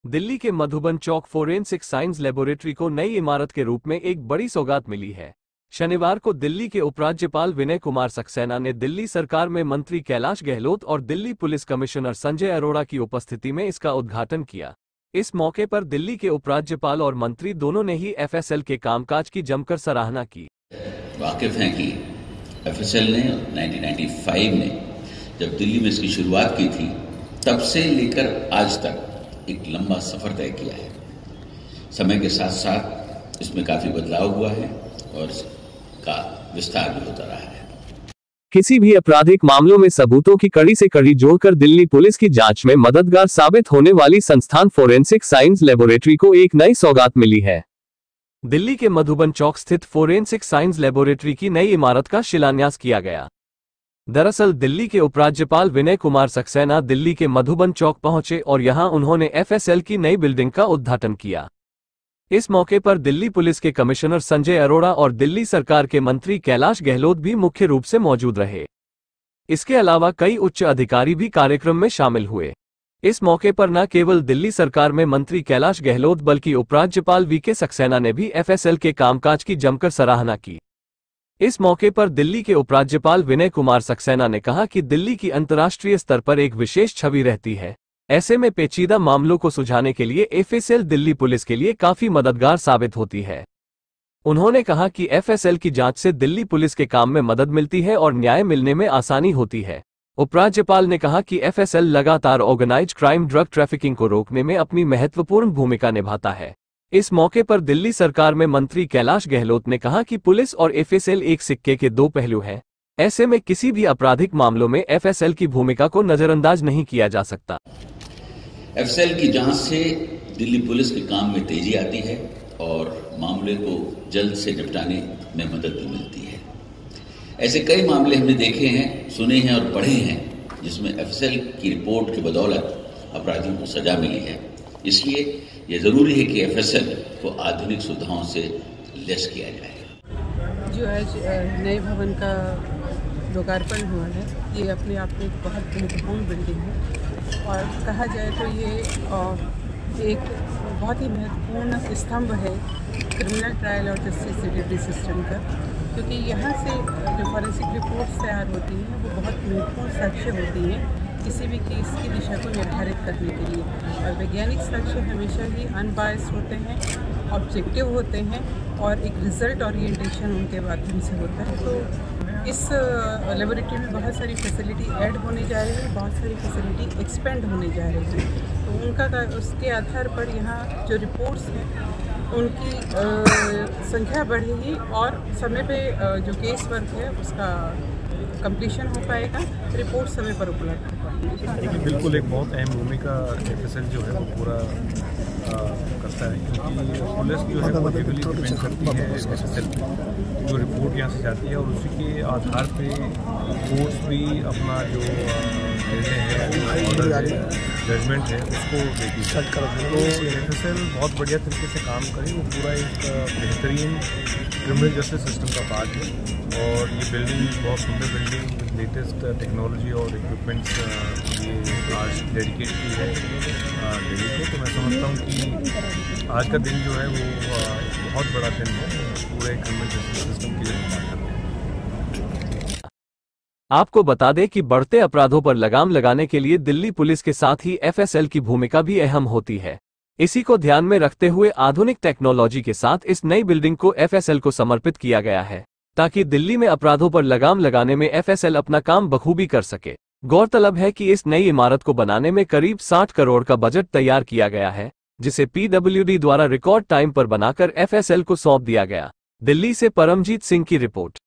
दिल्ली के मधुबन चौक forensic science laboratory को नई इमारत के रूप में एक बड़ी सौगात मिली है। शनिवार को दिल्ली के उपराज्यपाल विनय कुमार सक्सेना ने दिल्ली सरकार में मंत्री कैलाश गहलोत और दिल्ली पुलिस कमिश्नर संजय अरोड़ा की उपस्थिति में इसका उद्घाटन किया। इस मौके पर दिल्ली के उपराज्यपाल और मंत्री दोनों ने ही एफएसएल के कामकाज की जमकर सराहना की। वाकिफ हैं कि एफएसएल ने 1995 में जब दिल्ली में इसकी शुरुआत की थी तब से लेकर आज तक एक लंबा सफर तय किया है। समय के साथ साथ इसमें काफी बदलाव हुआ है और इसका विस्तार भी होता रहा है। किसी भी आपराधिक मामलों में सबूतों की कड़ी से कड़ी जोड़कर दिल्ली पुलिस की जांच में मददगार साबित होने वाली संस्थान फोरेंसिक साइंस लेबोरेटरी को एक नई सौगात मिली है। दिल्ली के मधुबन चौक स्थित फोरेंसिक साइंस लेबोरेटरी की नई इमारत का शिलान्यास किया गया। दरअसल दिल्ली के उपराज्यपाल विनय कुमार सक्सेना दिल्ली के मधुबन चौक पहुंचे और यहां उन्होंने एफएसएल की नई बिल्डिंग का उद्घाटन किया। इस मौके पर दिल्ली पुलिस के कमिश्नर संजय अरोड़ा और दिल्ली सरकार के मंत्री कैलाश गहलोत भी मुख्य रूप से मौजूद रहे। इसके अलावा कई उच्च अधिकारी भी कार्यक्रम में शामिल हुए। इस मौके पर न केवल दिल्ली सरकार में मंत्री कैलाश गहलोत बल्कि उपराज्यपाल वीके सक्सेना ने भी एफएसएल के कामकाज की जमकर सराहना की। इस मौके पर दिल्ली के उपराज्यपाल विनय कुमार सक्सेना ने कहा कि दिल्ली की अंतर्राष्ट्रीय स्तर पर एक विशेष छवि रहती है। ऐसे में पेचीदा मामलों को सुलझाने के लिए एफएसएल दिल्ली पुलिस के लिए काफी मददगार साबित होती है। उन्होंने कहा कि एफएसएल की जांच से दिल्ली पुलिस के काम में मदद मिलती है और न्याय मिलने में आसानी होती है। उपराज्यपाल ने कहा कि एफएसएल लगातार ऑर्गेनाइज्ड क्राइम ड्रग ट्रैफिकिंग को रोकने में अपनी महत्वपूर्ण भूमिका निभाता है। इस मौके पर दिल्ली सरकार में मंत्री कैलाश गहलोत ने कहा कि पुलिस और एफएसएल एक सिक्के के दो पहलू हैं। ऐसे में किसी भी आपराधिक मामलों में एफएसएल की भूमिका को नजरअंदाज नहीं किया जा सकता। एफएसएल की जांच से दिल्ली पुलिस के काम में तेजी आती है और मामले को जल्द से निपटाने में मदद भी मिलती है। ऐसे कई मामले हमने देखे हैं, सुने हैं और पढ़े हैं जिसमें एफएसएल की रिपोर्ट की बदौलत अपराधियों को सजा मिली है। इसलिए यह जरूरी है कि एफएसएल को आधुनिक सुविधाओं से लैस किया जाए। जो आज नए भवन का लोकार्पण हुआ है, ये अपने आप में एक बहुत महत्वपूर्ण बिल्डिंग है और कहा जाए तो ये एक बहुत ही महत्वपूर्ण स्तंभ है क्रिमिनल ट्रायल और जस्टिस डिलीवरी सिस्टम का, क्योंकि यहाँ से जो फॉरेंसिक रिपोर्ट्स तैयार होती हैं वो बहुत महत्वपूर्ण साक्ष्य होती हैं किसी भी केस की दिशा को निर्धारित करने के लिए। और वैज्ञानिक साक्ष्य हमेशा ही अनबायस्ड होते हैं, ऑब्जेक्टिव होते हैं और एक रिजल्ट ओरिएंटेशन उनके माध्यम से होता है। तो इस लेबोरेटरी में बहुत सारी फैसिलिटी ऐड होने जा रही है, बहुत सारी फैसिलिटी एक्सपेंड होने जा रही है। तो उनका उसके आधार पर यहाँ जो रिपोर्ट्स हैं उनकी संख्या बढ़ेगी और समय पे जो केस वर्क है उसका कंप्लीशन हो पाएगा, रिपोर्ट समय पर उपलब्ध हो पाएगी। बिल्कुल एक बहुत अहम भूमिका एफएसएल जो है वो पूरा करता है, क्योंकि पुलिस जो है वो हेवीली डिपेंड करती है एफएसएल पे। जो रिपोर्ट यहाँ से जाती है और उसी के आधार पे कोर्ट्स भी अपना जो निर्णय है, जजमेंट है उसको देती है। तो एफएसएल बहुत बढ़िया तरीके से काम करे, वो पूरा एक बेहतरीन क्रिमिनल जस्टिस सिस्टम का पार्ट है। और ये बिल्डिंग बहुत सुंदर बिल्डिंग विद लेटेस्ट टेक्नोलॉजी और इक्विपमेंट्स ये आज डेडिकेट की है दिल्ली को। तो मैं समझता हूँ कि आज का दिन जो है वो बहुत बड़ा दिन है पूरे क्रिमिनल जस्टिस सिस्टम की बात करते हैं। आपको बता दें कि बढ़ते अपराधों पर लगाम लगाने के लिए दिल्ली पुलिस के साथ ही एफएसएल की भूमिका भी अहम होती है। इसी को ध्यान में रखते हुए आधुनिक टेक्नोलॉजी के साथ इस नई बिल्डिंग को एफएसएल को समर्पित किया गया है, ताकि दिल्ली में अपराधों पर लगाम लगाने में एफएसएल अपना काम बखूबी कर सके। गौरतलब है कि इस नई इमारत को बनाने में करीब 60 करोड़ का बजट तैयार किया गया है, जिसे पीडब्ल्यूडी द्वारा रिकॉर्ड टाइम पर बनाकर एफएसएल को सौंप दिया गया। दिल्ली से परमजीत सिंह की रिपोर्ट।